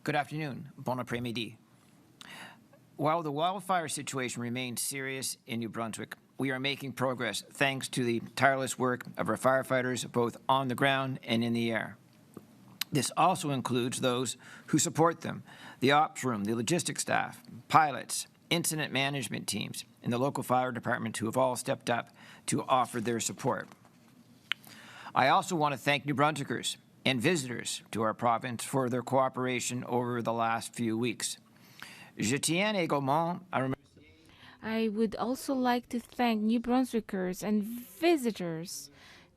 Good afternoon. Bon après-midi. While the wildfire situation remains serious in New Brunswick, we are making progress thanks to the tireless work of our firefighters both on the ground and in the air. This also includes those who support them, the ops room, the logistics staff, pilots, incident management teams, and the local fire department who have all stepped up to offer their support. I also want to thank New Brunswickers and visitors to our province for their cooperation over the last few weeks. Je tiens également à remercier. I would also like to thank New Brunswickers and visitors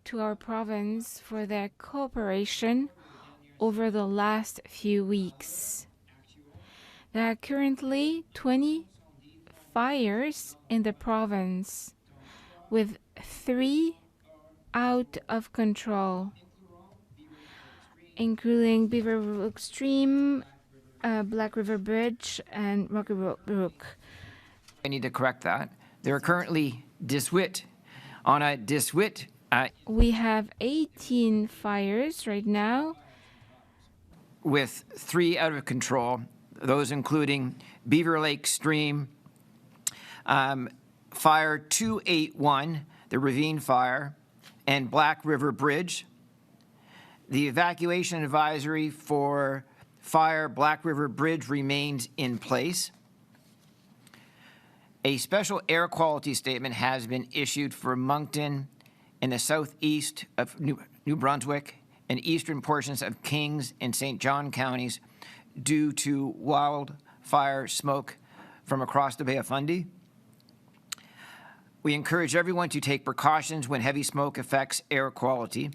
to our province for their cooperation over the last few weeks. There are currently 20 fires in the province, with 3 out of control, including Beaver Brook Stream, Black River Bridge, and Rocky Brook. I need to correct that. There are currently 18. On a 18, We have 18 fires right now, with 3 out of control, those including Beaver Lake Stream, Fire 281, the Ravine Fire, and Black River Bridge. The evacuation advisory for Fire Black River Bridge remains in place. A special air quality statement has been issued for Moncton in the southeast of New Brunswick and eastern portions of Kings and St. John counties due to wildfire smoke from across the Bay of Fundy. We encourage everyone to take precautions when heavy smoke affects air quality.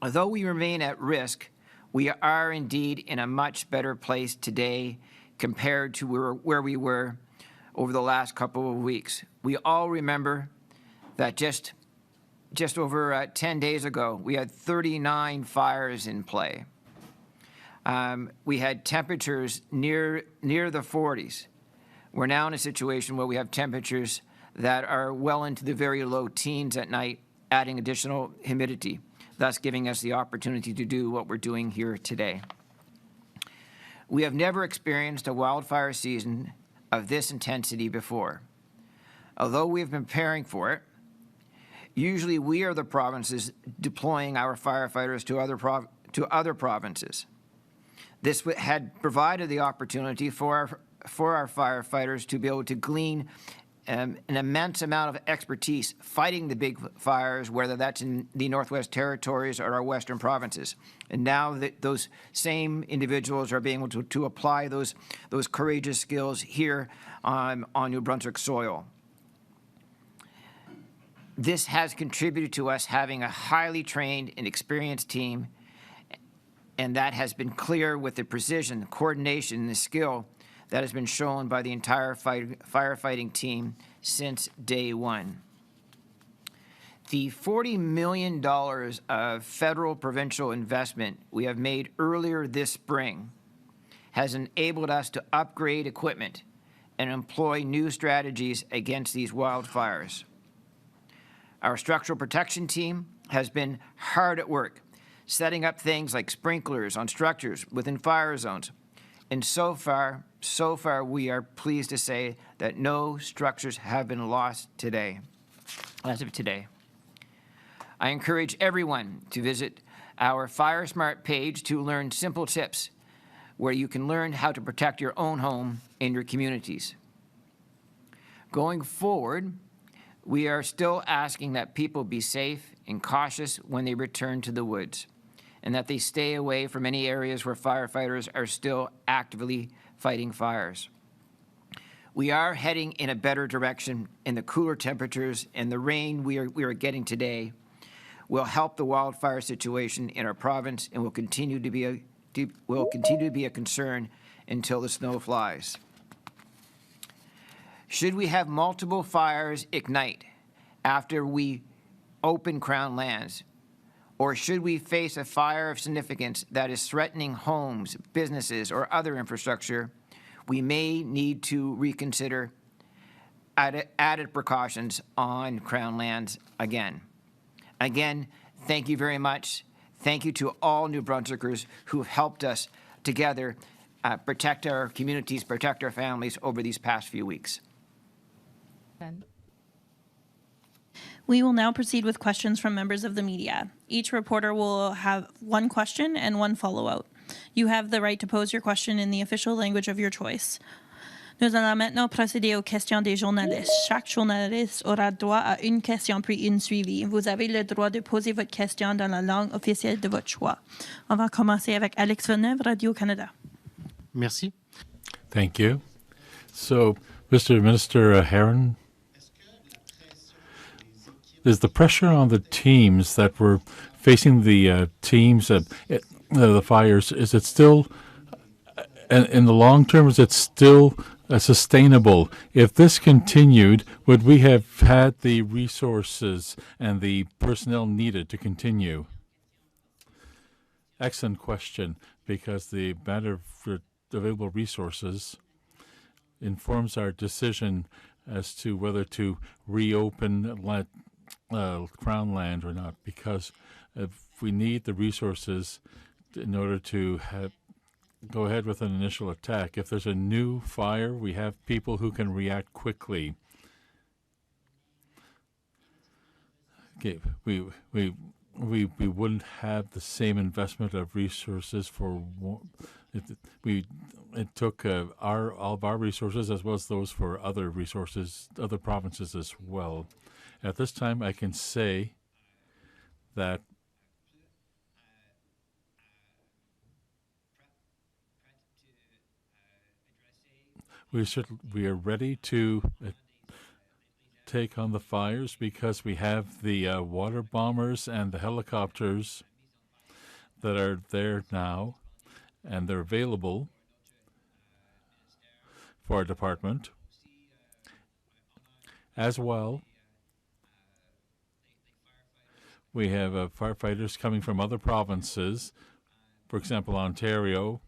Although we remain at risk, we are indeed in a much better place today compared to where we were over the last couple of weeks. We all remember that just over 10 days ago, we had 39 fires in play. We had temperatures near the 40s. We're now in a situation where we have temperatures that are well into the very low teens at night, adding additional humidity, thus giving us the opportunity to do what we're doing here today. We have never experienced a wildfire season of this intensity before. Although we have been preparing for it, usually we are the provinces deploying our firefighters to other provinces. This had provided the opportunity for our firefighters to be able to glean an immense amount of expertise fighting the big fires, whether that's in the Northwest Territories or our Western provinces. And now that those same individuals are being able to apply those courageous skills here on New Brunswick soil. This has contributed to us having a highly trained and experienced team, and that has been clear with the precision, the coordination, and the skill that has been shown by the entire firefighting team since day one. The $40 million of federal provincial investment we have made earlier this spring has enabled us to upgrade equipment and employ new strategies against these wildfires. Our structural protection team has been hard at work, setting up things like sprinklers on structures within fire zones. And so far, we are pleased to say that no structures have been lost today, as of today. I encourage everyone to visit our Fire Smart page to learn simple tips where you can learn how to protect your own home and your communities. Going forward, we are still asking that people be safe and cautious when they return to the woods, and that they stay away from any areas where firefighters are still actively fighting fires. We are heading in a better direction, and the cooler temperatures and the rain we are getting today will help the wildfire situation in our province and will continue to be a concern until the snow flies. Should we have multiple fires ignite after we open Crown lands, or should we face a fire of significance that is threatening homes, businesses, or other infrastructure, we may need to reconsider added precautions on Crown lands again. Again, thank you very much. Thank you to all New Brunswickers who have helped us together protect our communities, protect our families over these past few weeks. We will now proceed with questions from members of the media. Each reporter will have one question and one follow-up. You have the right to pose your question in the official language of your choice. Nous allons maintenant procéder aux questions des journalistes. Chaque journaliste aura droit à une question puis une suivie. Vous avez le droit de poser votre question dans la langue officielle de votre choix. On va commencer avec Alex Veneuve, Radio-Canada. Merci. Thank you. So, Mr. Minister Herron, is the pressure on the teams that were facing the the fires, is it still, in the long term, is it still sustainable? If this continued, would we have had the resources and the personnel needed to continue? Excellent question, because the matter of available resources informs our decision as to whether to reopen Crown land or not, because if we need the resources in order to go ahead with an initial attack. If there's a new fire, we have people who can react quickly. Okay, we wouldn't have the same investment of resources for it took all of our resources as well as those for other resources, other provinces as well. At this time, I can say that we are ready to take on the fires because we have the water bombers and the helicopters that are there now, and they're available for our department. As well, we have firefighters coming from other provinces, for example, Ontario,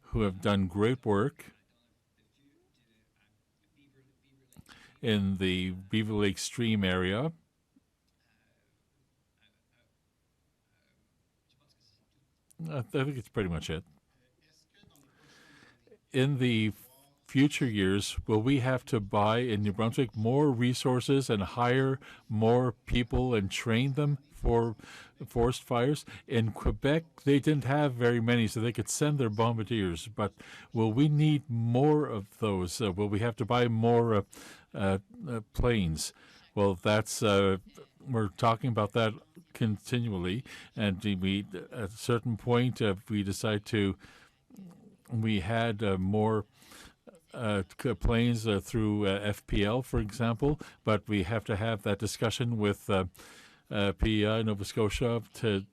who have done great work in the Beaver Lake Stream area. I think it's pretty much it. In the future years, will we have to buy in New Brunswick more resources and hire more people and train them for forest fires? In Quebec, they didn't have very many, so they could send their bombardiers. But will we need more of those? Will we have to buy more planes? Well, that's we're talking about that continually, and we at a certain point we decide to. We had more planes through FPL, for example, but we have to have that discussion with PEI, Nova Scotia, to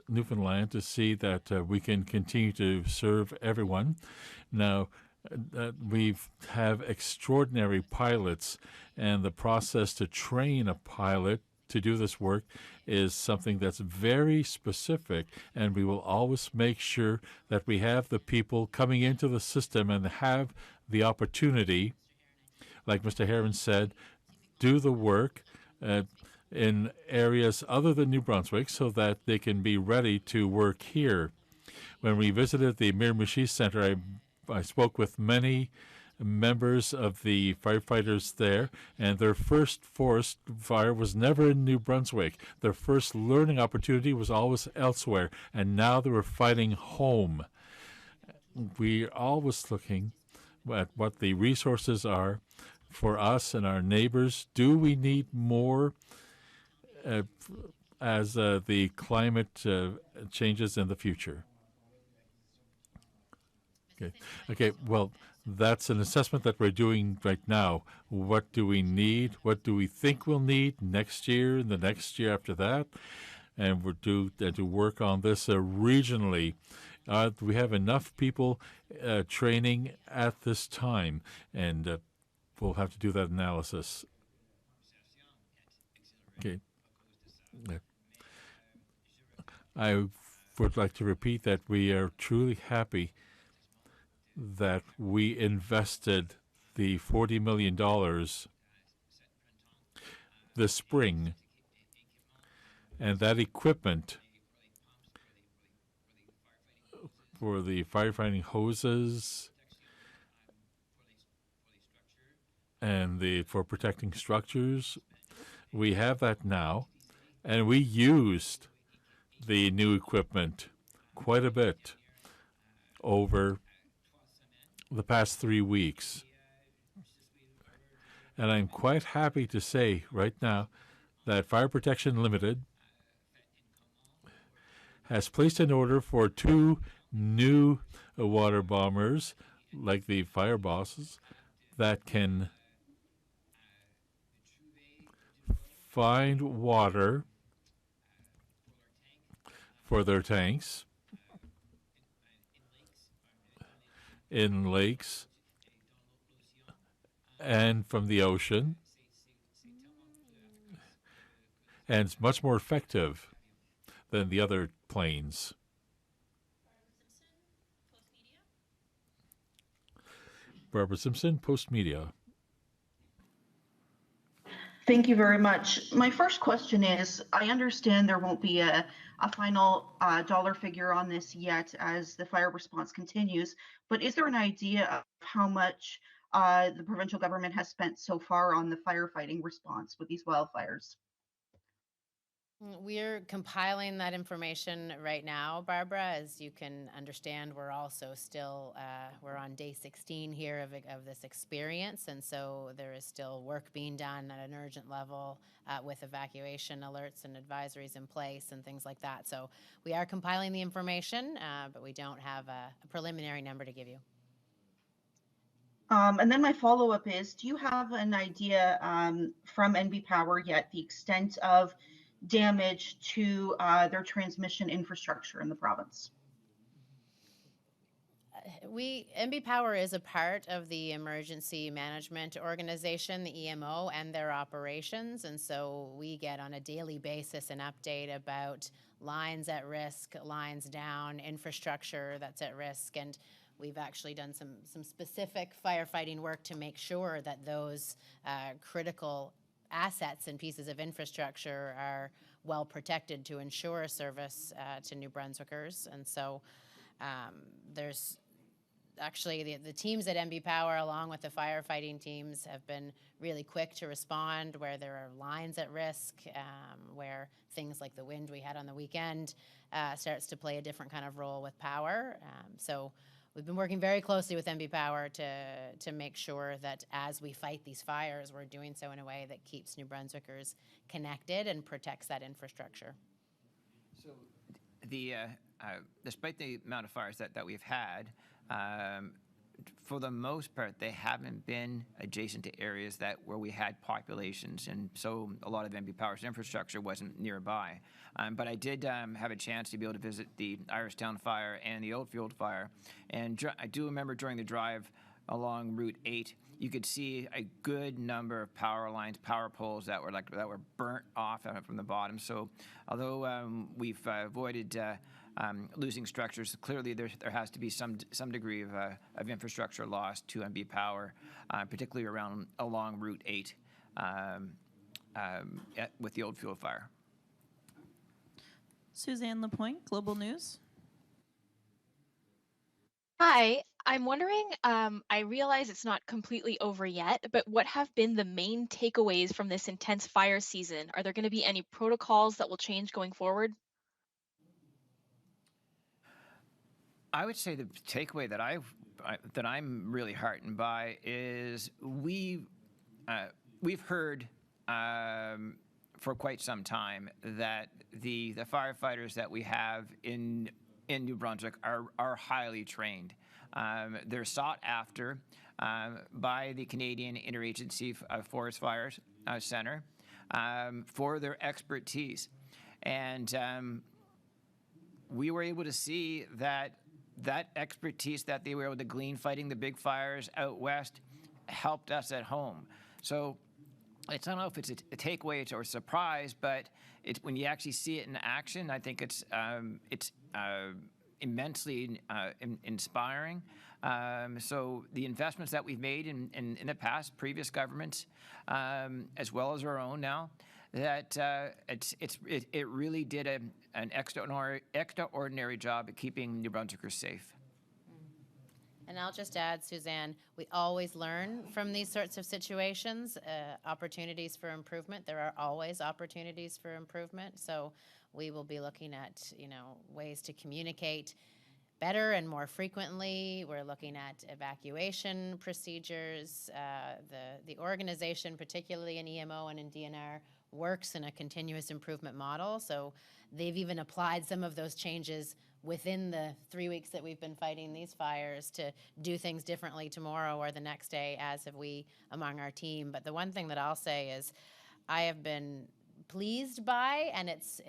Newfoundland to see that we can continue to serve everyone. Now, we have extraordinary pilots, and the process to train a pilot to do this work is something that's very specific, and we will always make sure that we have the people coming into the system and have the opportunity, like Mr. Herron said, do the work in areas other than New Brunswick so that they can be ready to work here. When we visited the Miramichi Center, I spoke with many members of the firefighters there, and their first forest fire was never in New Brunswick. Their first learning opportunity was always elsewhere, and now they were fighting home. We're always looking at what the resources are for us and our neighbors. Do we need more as the climate changes in the future? Okay. Well, that's an assessment that we're doing right now. What do we need? What do we think we'll need next year and the next year after that? And we're to work on this regionally. We have enough people training at this time, and we'll have to do that analysis. Okay. I would like to repeat that we are truly happy that we invested the $40 million this spring, and that equipment for the firefighting hoses and for protecting structures. We have that now, and we used the new equipment quite a bit over the past 3 weeks. And I'm quite happy to say right now that Fire Protection Limited has placed an order for 2 new water bombers, like the Fire Bosses, that can find water for their tanks in lakes and from the ocean, and it's much more effective than the other planes. Barbara Simpson, Post Media. Thank you very much. My first question is, I understand there won't be a final dollar figure on this yet as the fire response continues, but is there an idea of how much the provincial government has spent so far on the firefighting response with these wildfires? We're compiling that information right now, Barbara. As you can understand, we're also still, we're on day 16 here of this experience, and so there is still work being done at an urgent level with evacuation alerts and advisories in place and things like that. So we are compiling the information, but we don't have a preliminary number to give you. And then my follow-up is, do you have an idea from NB Power yet the extent of damage to their transmission infrastructure in the province? NB Power is a part of the Emergency Management Organization, the EMO, and their operations. And so we get on a daily basis an update about lines at risk, lines down, infrastructure that's at risk. And we've actually done some specific firefighting work to make sure that those critical assets and pieces of infrastructure are well protected to ensure service to New Brunswickers. And so there's actually the teams at NB Power, along with the firefighting teams, have been really quick to respond where there are lines at risk, where things like the wind we had on the weekend starts to play a different kind of role with power. So we've been working very closely with NB Power to make sure that as we fight these fires, we're doing so in a way that keeps New Brunswickers connected and protects that infrastructure. So despite the amount of fires that we've had, for the most part, they haven't been adjacent to areas where we had populations, and so a lot of NB Power's infrastructure wasn't nearby. But I did have a chance to be able to visit the Irishtown fire and the Oldfield fire, and I do remember during the drive along Route 8, you could see a good number of power lines, power poles that were burnt off from the bottom. So although we've avoided losing structures, clearly there has to be some degree of infrastructure lost to NB Power, particularly along Route 8 with the Oldfield fire. Suzanne Lapointe, Global News. Hi, I'm wondering, I realize it's not completely over yet, but what have been the main takeaways from this intense fire season? Are there going to be any protocols that will change going forward? I would say the takeaway that I'm really heartened by is we've heard for quite some time that the firefighters that we have in New Brunswick are highly trained. They're sought after by the Canadian Interagency Forest Fires Center for their expertise, and we were able to see that expertise that they were able to glean fighting the big fires out west helped us at home. So I don't know if it's a takeaway or a surprise, but when you actually see it in action, I think it's immensely inspiring. So the investments that we've made in the past, previous governments, as well as our own now, that it really did an extraordinary job at keeping New Brunswickers safe. And I'll just add, Suzanne, we always learn from these sorts of situations, opportunities for improvement. There are always opportunities for improvement. So we will be looking at, ways to communicate better and more frequently. We're looking at evacuation procedures. The organization, particularly in EMO and in DNR, works in a continuous improvement model. So they've even applied some of those changes within the 3 weeks that we've been fighting these fires to do things differently tomorrow or the next day, as have we among our team. But the one thing that I'll say is I have been pleased by, and it's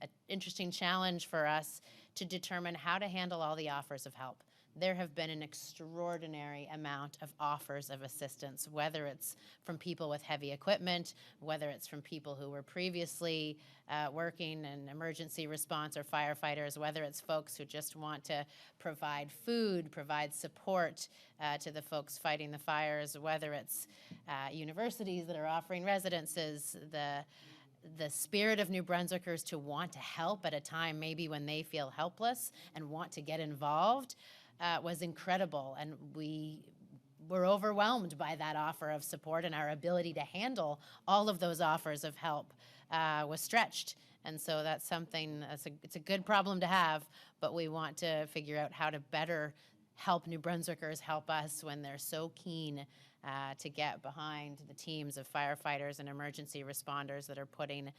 an interesting challenge for us to determine how to handle all the offers of help. There have been an extraordinary amount of offers of assistance, whether it's from people with heavy equipment, whether it's from people who were previously working in emergency response or firefighters, whether it's folks who just want to provide food, provide support to the folks fighting the fires, whether it's universities that are offering residences, the spirit of New Brunswickers to want to help at a time maybe when they feel helpless and want to get involved was incredible. And we were overwhelmed by that offer of support, and our ability to handle all of those offers of help was stretched. And so that's something, it's a good problem to have, but we want to figure out how to better help New Brunswickers help us when they're so keen to get behind the teams of firefighters and emergency responders that are putting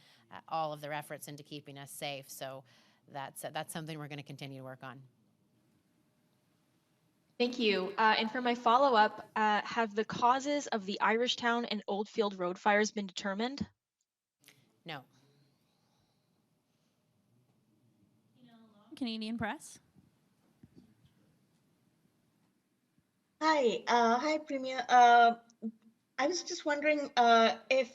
all of their efforts into keeping us safe. So that's something we're going to continue to work on. Thank you. And for my follow-up, have the causes of the Irishtown and Oldfield road fires been determined? No. Canadian Press. Hi, Premier. I was just wondering if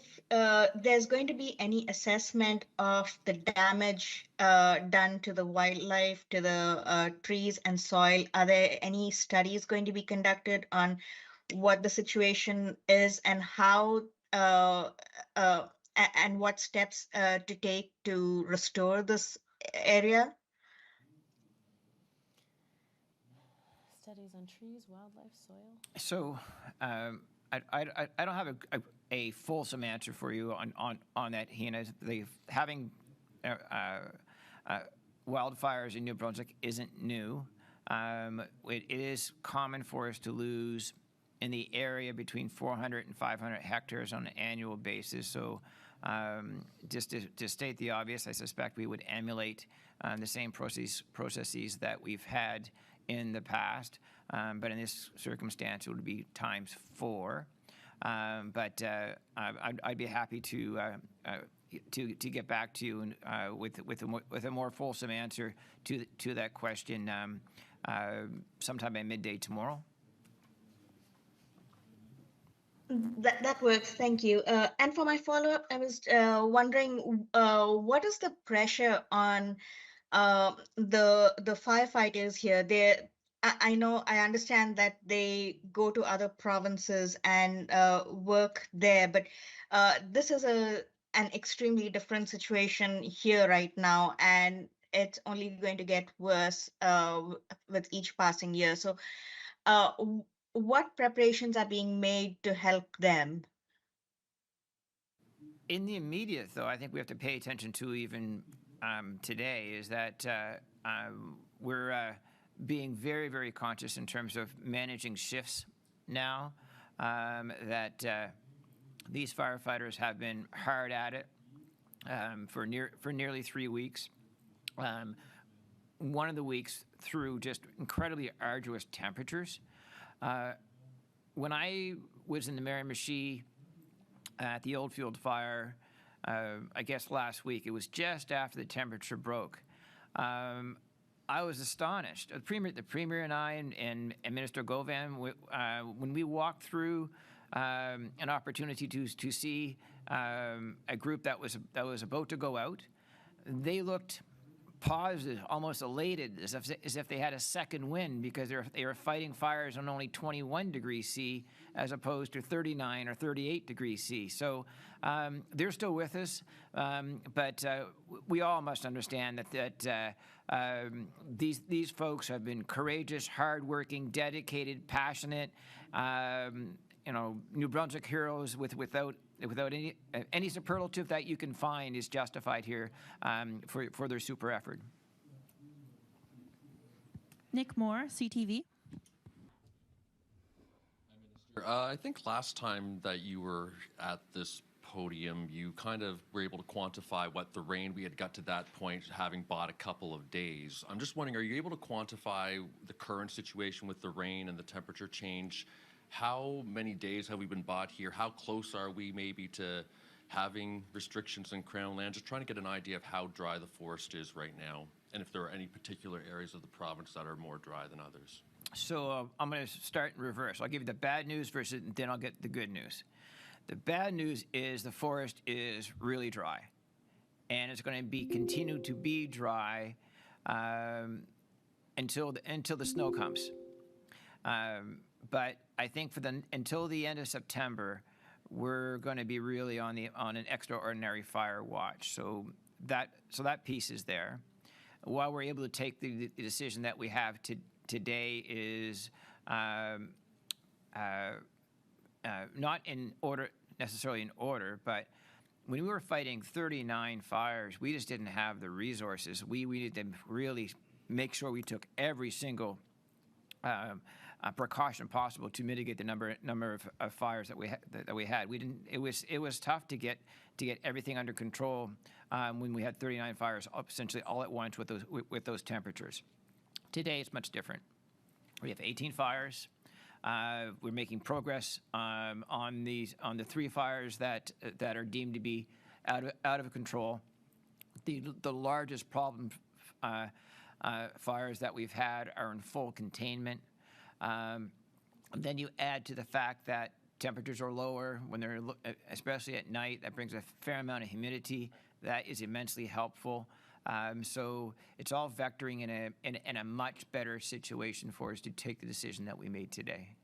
there's going to be any assessment of the damage done to the wildlife, to the trees and soil. Are there any studies going to be conducted on what the situation is and how and what steps to take to restore this area? Studies on trees, wildlife, soil. So I don't have a fulsome answer for you on that, Hina. Having wildfires in New Brunswick isn't new. It is common for us to lose in the area between 400 and 500 hectares on an annual basis. So just to state the obvious, I suspect we would emulate the same processes that we've had in the past, but in this circumstance, it would be times 4. But I'd be happy to get back to you and, with a more fulsome answer to that question sometime by midday tomorrow. That works. Thank you. And for my follow-up, I was wondering what is the pressure on the firefighters here? I understand that they go to other provinces and work there, but this is an extremely different situation here right now, and it's only going to get worse with each passing year. So what preparations are being made to help them? In the immediate, though, I think we have to pay attention to even today is that we're being very, very conscious in terms of managing shifts now, that these firefighters have been hard at it for nearly 3 weeks. One of the weeks through just incredibly arduous temperatures. When I was in the Miramichi at the Oldfield fire, I guess last week, it was just after the temperature broke. I was astonished. The premier and I and Minister Govan, when we walked through an opportunity to see a group that was about to go out, they looked paused, almost elated, as if they had a second wind, because they were fighting fires on only 21 degrees C as opposed to 39 or 38 degrees C. So they're still with us, but we all must understand that these folks have been courageous, hardworking, dedicated, passionate. New Brunswick heroes without any superlative that you can find is justified here for their super effort. Nick Moore, CTV. I think last time that you were at this podium, you kind of were able to quantify what the rain we had got to that point, having bought a couple of days. I'm just wondering, are you able to quantify the current situation with the rain and the temperature change? How many days have we been bought here? How close are we maybe to having restrictions in Crown land? Just trying to get an idea of how dry the forest is right now, and if there are any particular areas of the province that are more dry than others. So I'm going to start in reverse. I'll give you the bad news first, and then I'll get the good news. The bad news is the forest is really dry, and it's going to continue to be dry until the snow comes. But I think until the end of September, we're going to be really on an extraordinary fire watch. So that piece is there. While we're able to take the decision that we have today is not necessarily in order, but when we were fighting 39 fires, we just didn't have the resources. We needed to really make sure we took every single precaution possible to mitigate the number of fires that we had. We didn't. It was tough to get everything under control when we had 39 fires essentially all at once with those temperatures. Today it's much different. We have 18 fires. We're making progress on the 3 fires that are deemed to be out of control. The largest problem fires that we've had are in full containment. Then you add to the fact that temperatures are lower when they're, especially at night. That brings a fair amount of humidity. That is immensely helpful. So it's all vectoring in a much better situation for us to take the decision that we made today.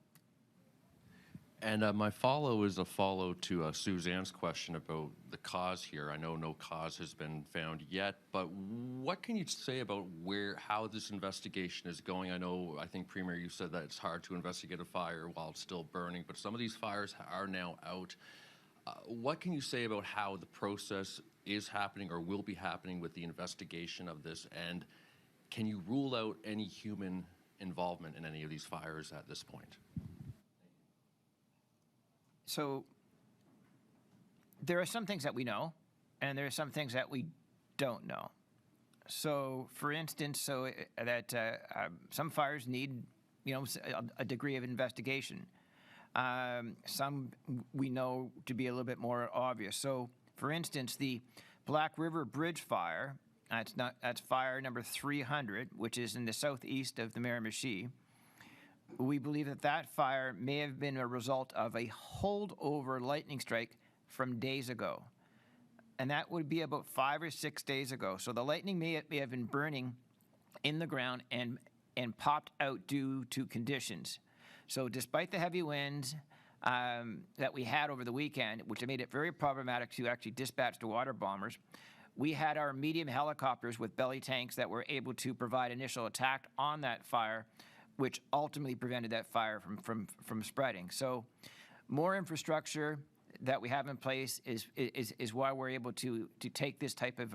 And my follow is a follow to Suzanne's question about the cause here. I know no cause has been found yet, but what can you say about how this investigation is going? I think, Premier, you said that it's hard to investigate a fire while it's still burning, but some of these fires are now out. What can you say about how the process is happening or will be happening with the investigation of this? And can you rule out any human involvement in any of these fires at this point? So there are some things that we know, and there are some things that we don't know. So, for instance, some fires need, a degree of investigation. Some we know to be a little bit more obvious. So, for instance, the Black River Bridge fire, that's fire number 300, which is in the southeast of the Miramichi. We believe that fire may have been a result of a holdover lightning strike from days ago. And that would be about 5 or 6 days ago. So the lightning may have been burning in the ground and popped out due to conditions. So despite the heavy winds that we had over the weekend, which made it very problematic to actually dispatch the water bombers, we had our medium helicopters with belly tanks that were able to provide initial attack on that fire, which ultimately prevented that fire from spreading. So more infrastructure that we have in place is why we're able to take this type of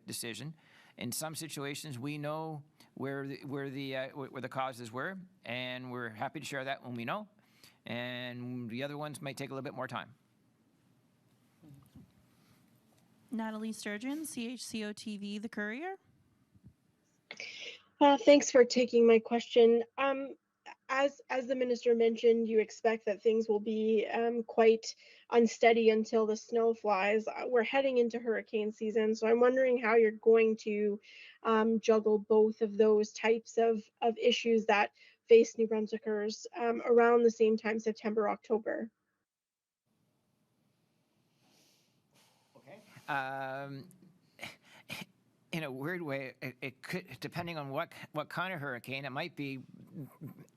decision. In some situations, we know where the causes were, and we're happy to share that when we know. And the other ones might take a little bit more time. Natalie Sturgeon, CHCO TV, The Courier. Thanks for taking my question. As the minister mentioned, you expect that things will be quite unsteady until the snow flies. We're heading into hurricane season, so I'm wondering how you're going to juggle both of those types of issues that face New Brunswickers around the same time, September, October. Okay. in a weird way, it could, depending on what kind of hurricane,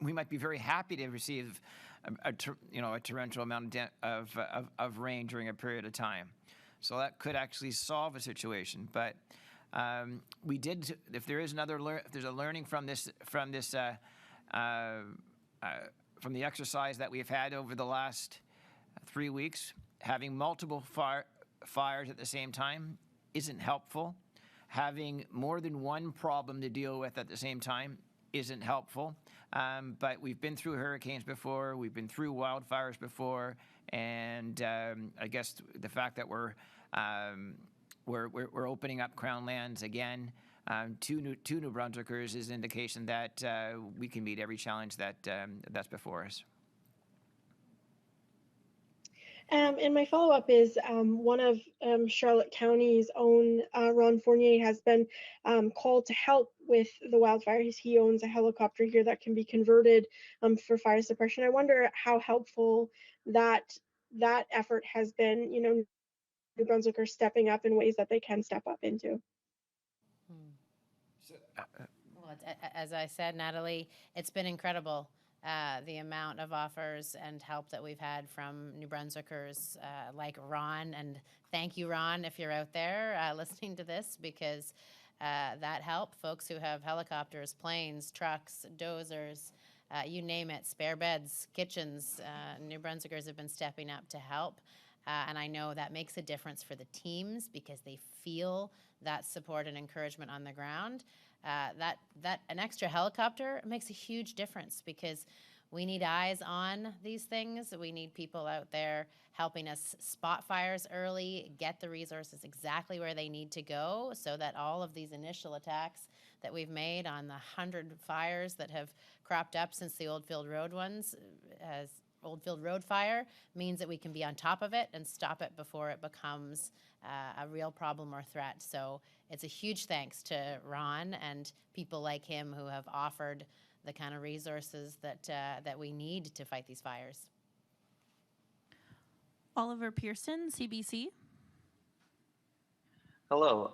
we might be very happy to receive a torrential amount of rain during a period of time. So that could actually solve a situation. But if there's a learning from the exercise that we've had over the last 3 weeks, having multiple fires at the same time isn't helpful. Having more than one problem to deal with at the same time isn't helpful. But we've been through hurricanes before, we've been through wildfires before, and I guess the fact that we're opening up Crown lands again to New Brunswickers is an indication that we can meet every challenge that's before us. And my follow-up is one of Charlotte County's own, Ron Fournier, has been called to help with the wildfires. He owns a helicopter here that can be converted for fire suppression. I wonder how helpful that effort has been, New Brunswickers stepping up in ways that they can step up into. Well, as I said, Natalie, it's been incredible. The amount of offers and help that we've had from New Brunswickers like Ron, and thank you, Ron, if you're out there listening to this, because that help, folks who have helicopters, planes, trucks, dozers, you name it, spare beds, kitchens, New Brunswickers have been stepping up to help. And I know that makes a difference for the teams because they feel that support and encouragement on the ground. That an extra helicopter makes a huge difference because we need eyes on these things. We need people out there helping us spot fires early, get the resources exactly where they need to go so that all of these initial attacks that we've made on the 100 fires that have cropped up since the Oldfield Road ones, as Oldfield Road fire, means that we can be on top of it and stop it before it becomes a real problem or threat. So it's a huge thanks to Ron and people like him who have offered the kind of resources that we need to fight these fires. Oliver Pearson, CBC. Hello.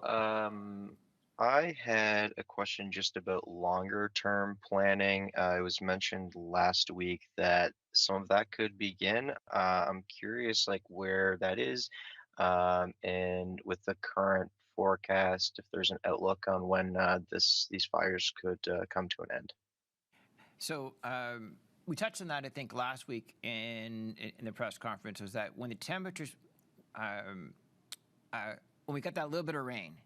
I had a question just about longer term planning. It was mentioned last week that some of that could begin. I'm curious like where that is, and with the current forecast, if there's an outlook on when these fires could come to an end. So we touched on that, I think, last week in the press conference, was that when the temperatures, when we got that little bit of rain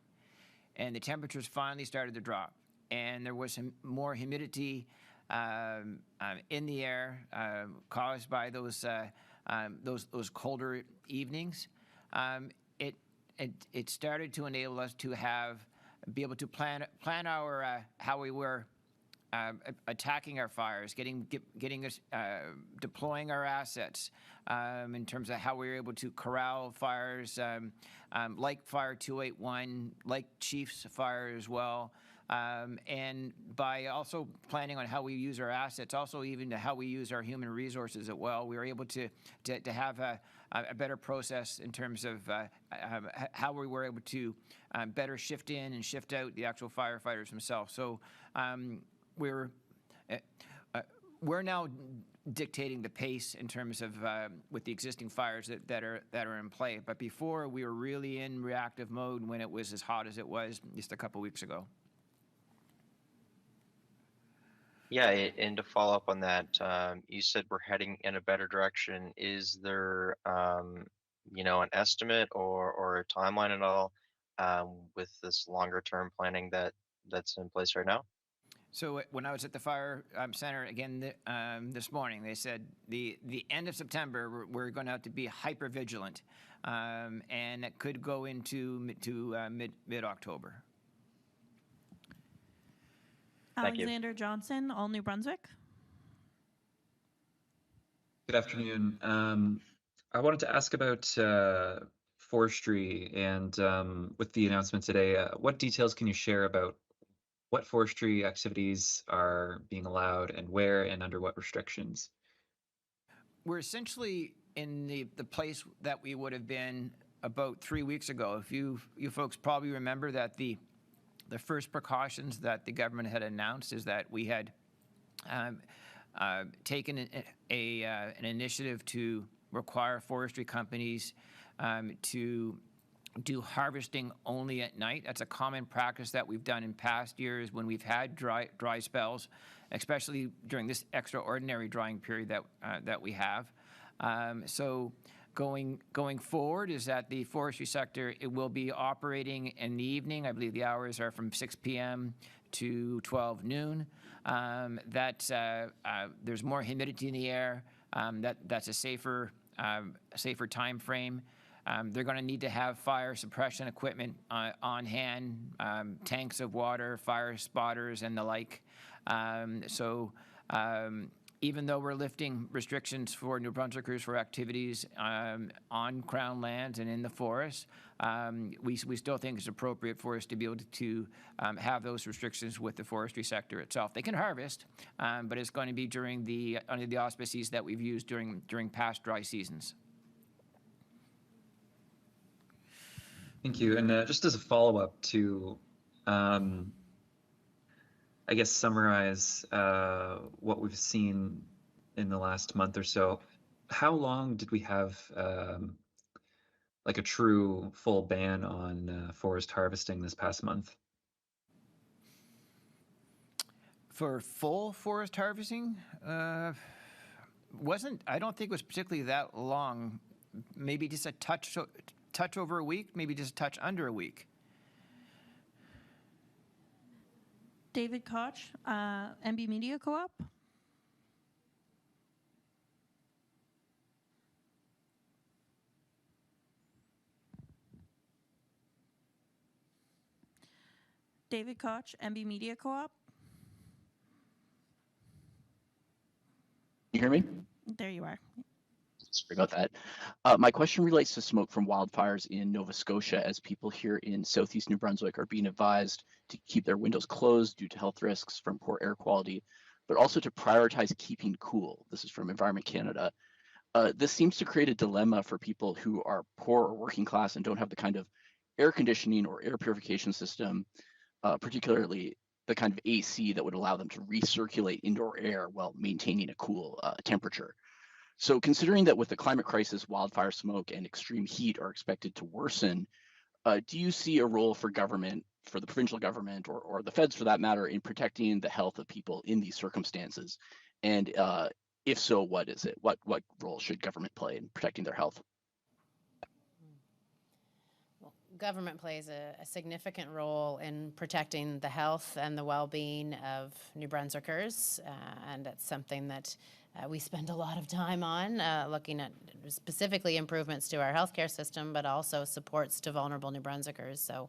and the temperatures finally started to drop and there was some more humidity in the air caused by those colder evenings, it started to enable us to be able to plan our how we were attacking our fires, getting us deploying our assets in terms of how we were able to corral fires, like Fire 281, like Chief's fire as well, and by also planning on how we use our assets, also even to how we use our human resources as well, we were able to have a better process in terms of how we were able to better shift in and shift out the actual firefighters themselves. So we're now dictating the pace in terms of with the existing fires that are in play. But before, we were really in reactive mode when it was as hot as it was just a couple weeks ago. Yeah, and to follow up on that, you said we're heading in a better direction. Is there, an estimate or a timeline at all with this longer term planning that's in place right now? So when I was at the fire center again this morning, they said the end of September we're going to have to be hyper vigilant, and it could go into mid October. Alexander Johnson, All New Brunswick. Good afternoon. I wanted to ask about forestry and with the announcement today, what details can you share about what forestry activities are being allowed and where and under what restrictions? We're essentially in the place that we would have been about 3 weeks ago. If you folks probably remember that the the first precautions that the government had announced is that we had taken an initiative to require forestry companies to do harvesting only at night. That's a common practice that we've done in past years when we've had dry spells, especially during this extraordinary drying period that we have. So going forward is that the forestry sector, it will be operating in the evening. I believe the hours are from 6 p.m. to 12 noon. There's more humidity in the air. That's a safer time frame. They're going to need to have fire suppression equipment on hand, tanks of water, fire spotters, and the like. Even though we're lifting restrictions for New Brunswickers for activities on Crown lands and in the forest, we still think it's appropriate for us to be able to have those restrictions with the forestry sector itself. They can harvest, but it's going to be under the auspices that we've used during past dry seasons. Thank you. And just as a follow-up to, I guess, summarize what we've seen in the last month or so, how long did we have like a true full ban on forest harvesting this past month? For full forest harvesting, I don't think it was particularly that long. Maybe just a touch over a week, maybe just a touch under a week. David Koch, MB Media Co-op. David Koch, MB Media Co-op. You hear me? There you are. Sorry about that. My question relates to smoke from wildfires in Nova Scotia, as people here in southeast New Brunswick are being advised to keep their windows closed due to health risks from poor air quality, but also to prioritize keeping cool. This is from Environment Canada. This seems to create a dilemma for people who are poor or working class and don't have the kind of air conditioning or air purification system, particularly the kind of AC that would allow them to recirculate indoor air while maintaining a cool temperature. So considering that with the climate crisis, wildfire smoke and extreme heat are expected to worsen, do you see a role for government, for the provincial government, or the feds for that matter, in protecting the health of people in these circumstances? And if so, what is it? What role should government play in protecting their health? Well, government plays a significant role in protecting the health and the well-being of New Brunswickers, and it's something that we spend a lot of time on, looking at specifically improvements to our healthcare system, but also supports to vulnerable New Brunswickers. So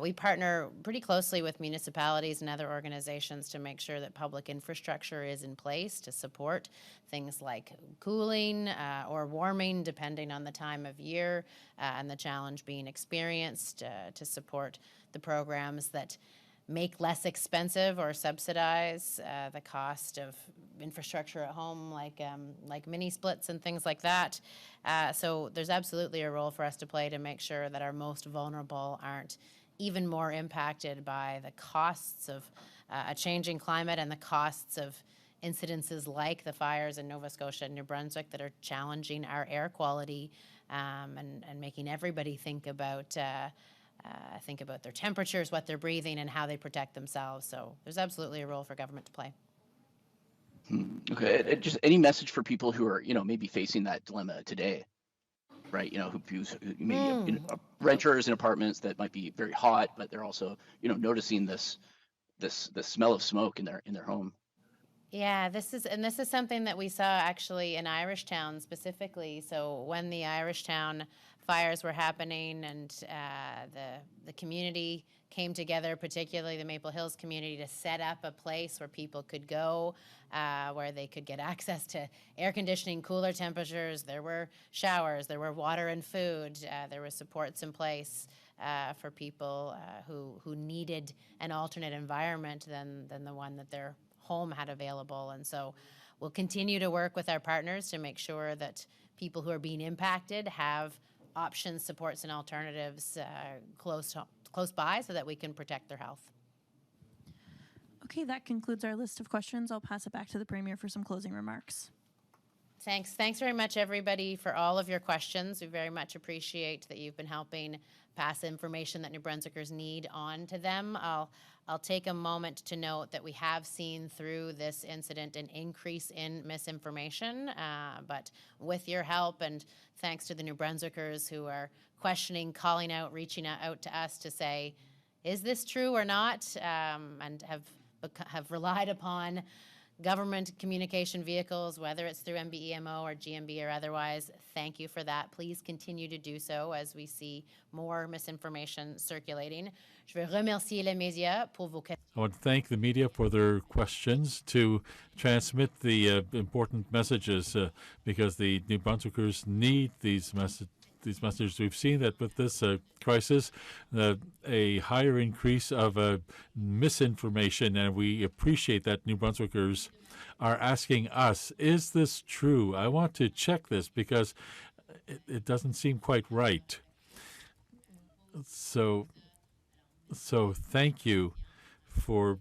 we partner pretty closely with municipalities and other organizations to make sure that public infrastructure is in place to support things like cooling or warming, depending on the time of year and the challenge being experienced, to support the programs that make less expensive or subsidize the cost of infrastructure at home, like mini splits and things like that. So there's absolutely a role for us to play to make sure that our most vulnerable aren't even more impacted by the costs of a changing climate and the costs of incidences like the fires in Nova Scotia and New Brunswick that are challenging our air quality and making everybody think about their temperatures, what they're breathing, and how they protect themselves. So there's absolutely a role for government to play. Okay, just any message for people who are, maybe facing that dilemma today, right? Who maybe renters in apartments that might be very hot, but they're also, noticing this smell of smoke in their home. Yeah, this is something that we saw actually in Irishtown specifically. So when the Irishtown fires were happening and the community came together, particularly the Maple Hills community, to set up a place where people could go, where they could get access to air conditioning, cooler temperatures. There were showers, there were water and food, there were supports in place for people who needed an alternate environment than the one that they're home had available. And so we'll continue to work with our partners to make sure that people who are being impacted have options, supports, and alternatives close close by so that we can protect their health. Okay, that concludes our list of questions. I'll pass it back to the Premier for some closing remarks. Thanks. Thanks very much, everybody, for all of your questions. We very much appreciate that you've been helping pass information that New Brunswickers need on to them. I'll take a moment to note that we have seen through this incident an increase in misinformation, but with your help and thanks to the New Brunswickers who are questioning, calling out, reaching out to us to say, is this true or not, and have relied upon government communication vehicles, whether it's through MBEMO or GMB or otherwise. Thank you for that. Please continue to do so as we see more misinformation circulating. Je veux remercier les médias pour vos questions. I want to thank the media for their questions to transmit the important messages because the New Brunswickers need these messages. We've seen that with this crisis, a higher increase of misinformation, and we appreciate that New Brunswickers are asking us, is this true? I want to check this because it doesn't seem quite right. So thank you for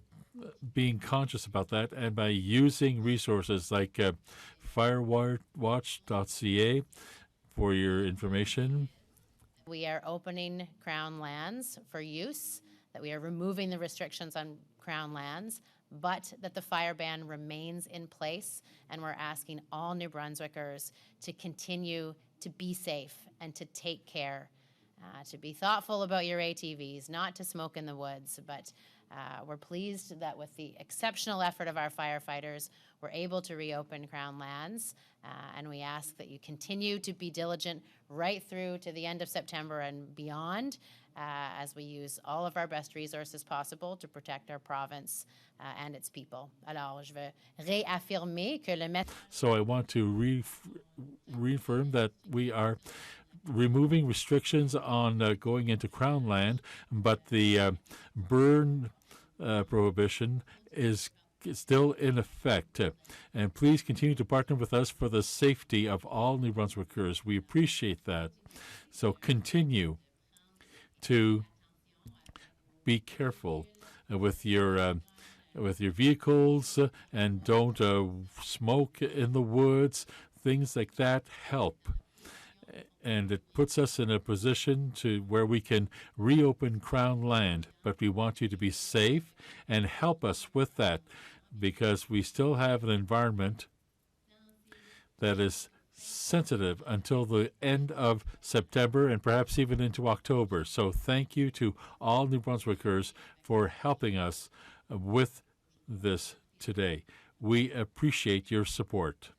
being conscious about that, and by using resources like firewatch.ca for your information. We are opening Crown lands for use, that we are removing the restrictions on Crown lands, but that the fire ban remains in place, and we're asking all New Brunswickers to continue to be safe and to take care, to be thoughtful about your ATVs, not to smoke in the woods, but we're pleased that with the exceptional effort of our firefighters, we're able to reopen Crown lands, and we ask that you continue to be diligent right through to the end of September and beyond, as we use all of our best resources possible to protect our province and its people. Alors, je veux réaffirmer que le maître... So I want to reaffirm that we are removing restrictions on going into Crown land, but the burn prohibition is still in effect. And please continue to partner with us for the safety of all New Brunswickers. We appreciate that. So continue to be careful with your vehicles and don't smoke in the woods. Things like that help. And it puts us in a position to where we can reopen Crown land. But we want you to be safe and help us with that, because we still have an environment that is sensitive until the end of September and perhaps even into October. So thank you to all New Brunswickers for helping us with this today. We appreciate your support.